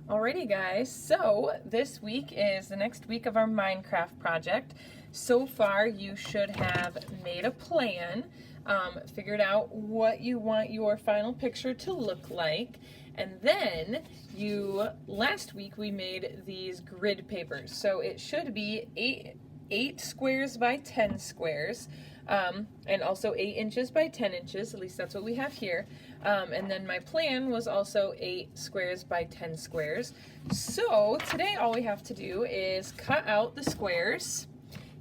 Alrighty guys, so this week is the next week of our Minecraft project. So far you should have made a plan, figured out what you want your final picture to look like, and then last week we made these grid papers. So it should be eight squares by 10 squares. And also 8 inches by 10 inches, at least that's what we have here. And then my plan was also 8 squares by 10 squares. So today all we have to do is cut out the squares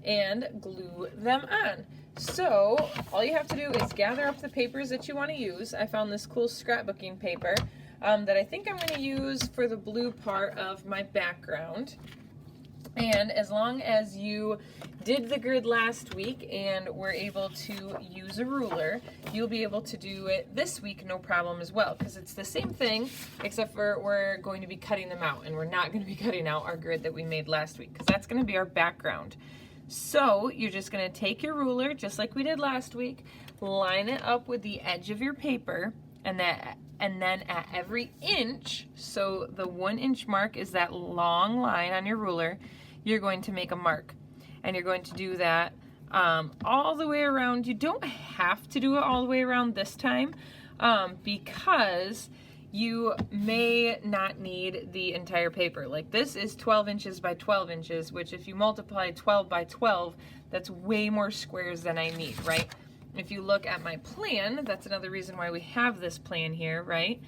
and glue them on. So all you have to do is gather up the papers that you want to use. I found this cool scrapbooking paper that I think I'm going to use for the blue part of my background. And as long as you did the grid last week and were able to use a ruler, you'll be able to do it this week no problem as well, because it's the same thing except for we're going to be cutting them out, and we're not going to be cutting out our grid that we made last week because that's going to be our background. So you're just going to take your ruler just like we did last week, line it up with the edge of your paper, and then at every inch, so the 1 inch mark is that long line on your ruler, you're going to make a mark. And you're going to do that all the way around. You don't have to do it all the way around this time because you may not need the entire paper. Like this is 12 inches by 12 inches, which if you multiply 12 by 12, that's way more squares than I need, right? If you look at my plan, that's another reason why we have this plan here, right?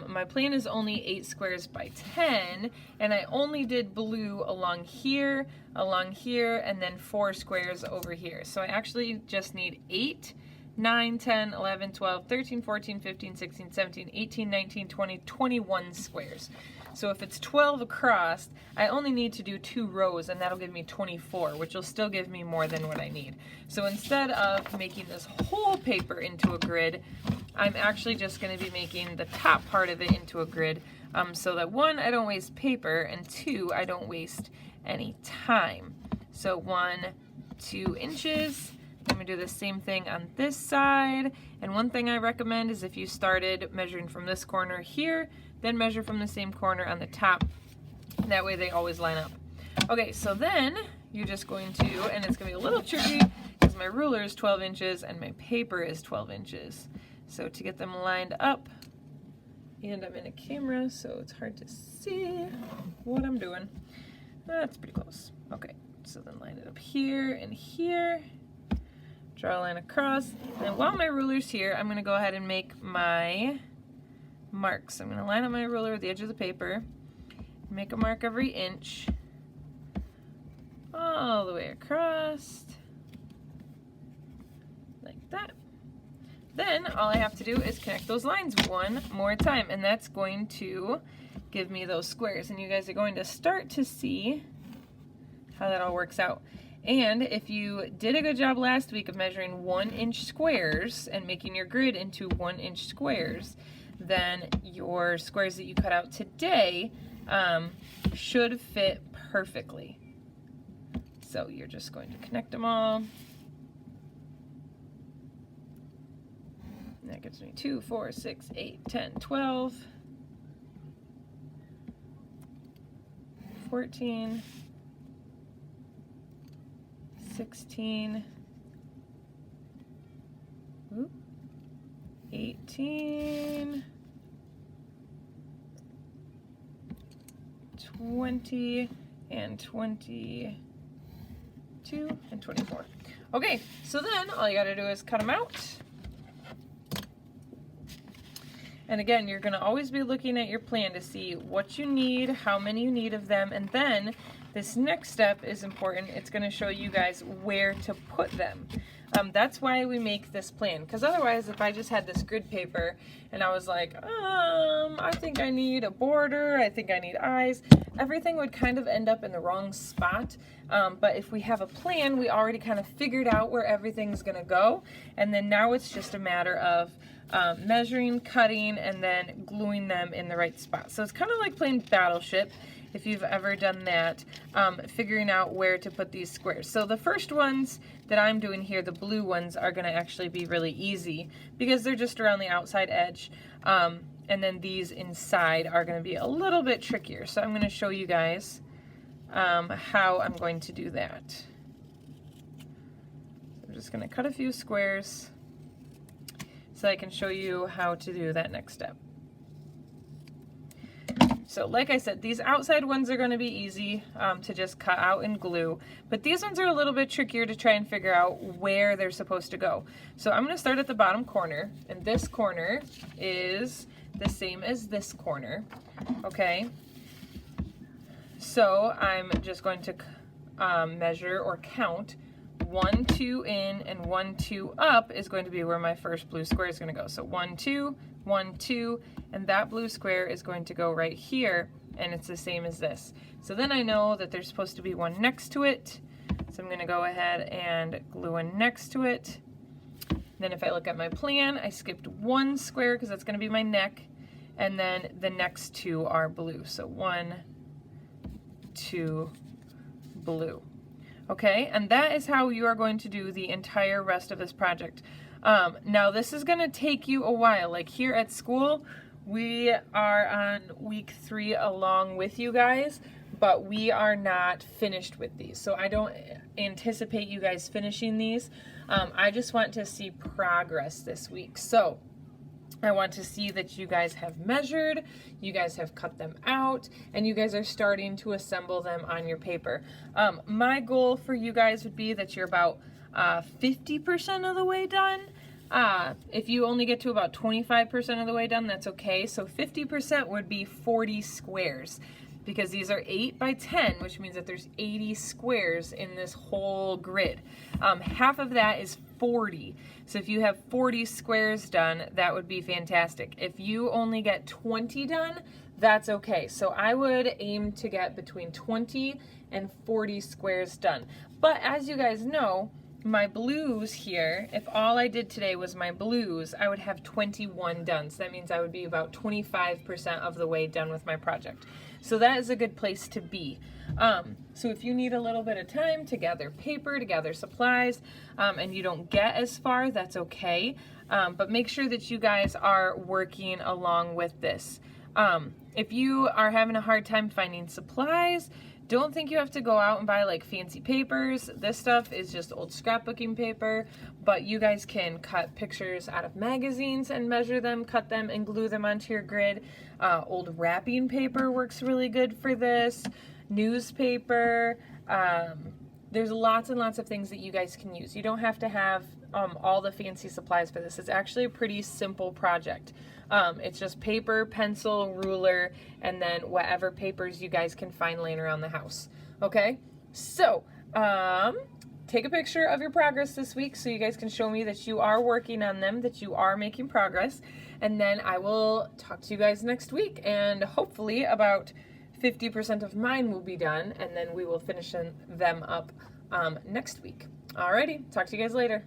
My plan is only 8 squares by 10, and I only did blue along here, and then 4 squares over here. So I actually just need 8, 9, 10, 11, 12, 13, 14, 15, 16, 17, 18, 19, 20, 21 squares. So if it's 12 across, I only need to do 2 rows, and that'll give me 24, which will still give me more than what I need. So instead of making this whole paper into a grid, I'm actually just going to be making the top part of it into a grid so that 1, I don't waste paper, and 2, I don't waste any time. So 1, 2 inches. I'm going to do the same thing on this side. And one thing I recommend is if you started measuring from this corner here, then measure from the same corner on the top. That way they always line up. Okay, so then you're just going to, and it's going to be a little tricky because my ruler is 12 inches and my paper is 12 inches. So to get them lined up, and I'm in a camera, so it's hard to see what I'm doing. That's pretty close. Okay, so then line it up here and here. Draw a line across. And while my ruler's here, I'm going to go ahead and make my marks. I'm going to line up my ruler with the edge of the paper, make a mark every inch, all the way across, like that. Then all I have to do is connect those lines one more time, and that's going to give me those squares. And you guys are going to start to see how that all works out. And if you did a good job last week of measuring 1 inch squares and making your grid into 1 inch squares, then your squares that you cut out today should fit perfectly. So you're just going to connect them all. That gives me 2, 4, 6, 8, 10, 12, 14, 16, 18, 20, and 22, and 24. Okay, so then all you gotta do is cut them out. And again, you're gonna always be looking at your plan to see what you need, how many you need of them, and then this next step is important. It's gonna show you guys where to put them. That's why we make this plan, because otherwise if I just had this grid paper and I was like, I think I need a border, I think I need eyes, everything would kind of end up in the wrong spot. But if we have a plan, we already kind of figured out where everything's gonna go, and then now it's just a matter of measuring, cutting, and then gluing them in the right spot. So it's kind of like playing Battleship, if you've ever done that, figuring out where to put these squares. So the first ones that I'm doing here, the blue ones, are going to actually be really easy because they're just around the outside edge. and then these inside are going to be a little bit trickier. So I'm going to show you guys how I'm going to do that. I'm just going to cut a few squares so I can show you how to do that next step. So like I said, these outside ones are going to be easy to just cut out and glue, but these ones are a little bit trickier to try and figure out where they're supposed to go. So I'm going to start at the bottom corner, and this corner is the same as this corner, okay? So I'm just going to measure or count 1, 2 in and 1, 2 up is going to be where my first blue square is going to go. So 1, 2, 1, 2, and that blue square is going to go right here, and it's the same as this. So then I know that there's supposed to be one next to it. So I'm going to go ahead and glue one next to it. Then if I look at my plan, I skipped one square because that's going to be my neck, and then the next two are blue. So 1, 2, blue. Okay, and that is how you are going to do the entire rest of this project. Now this is going to take you a while. Like here at school, we are on week 3 along with you guys, but we are not finished with these. So I don't anticipate you guys finishing these. I just want to see progress this week. So I want to see that you guys have measured, you guys have cut them out, and you guys are starting to assemble them on your paper. My goal for you guys would be that you're about 50% of the way done. If you only get to about 25% of the way done, that's okay. So 50% would be 40 squares, because these are 8 by 10, which means that there's 80 squares in this whole grid. Half of that is 40. So if you have 40 squares done, that would be fantastic. If you only get 20 done, that's okay. So I would aim to get between 20 and 40 squares done. But as you guys know, my blues here, if all I did today was my blues, I would have 21 done. So that means I would be about 25% of the way done with my project. So that is a good place to be. So if you need a little bit of time to gather paper, to gather supplies, and you don't get as far, that's okay. But make sure that you guys are working along with this. If you are having a hard time finding supplies, don't think you have to go out and buy like fancy papers. This stuff is just old scrapbooking paper, but you guys can cut pictures out of magazines and measure them, cut them, and glue them onto your grid. Old wrapping paper works really good for this. Newspaper. There's lots and lots of things that you guys can use. You don't have to have all the fancy supplies for this. It's actually a pretty simple project. It's just paper, pencil, ruler, and then whatever papers you guys can find laying around the house. Okay? So, take a picture of your progress this week so you guys can show me that you are working on them, that you are making progress, and then I will talk to you guys next week, and hopefully about 50% of mine will be done, and then we will finish them up next week. Alrighty, talk to you guys later.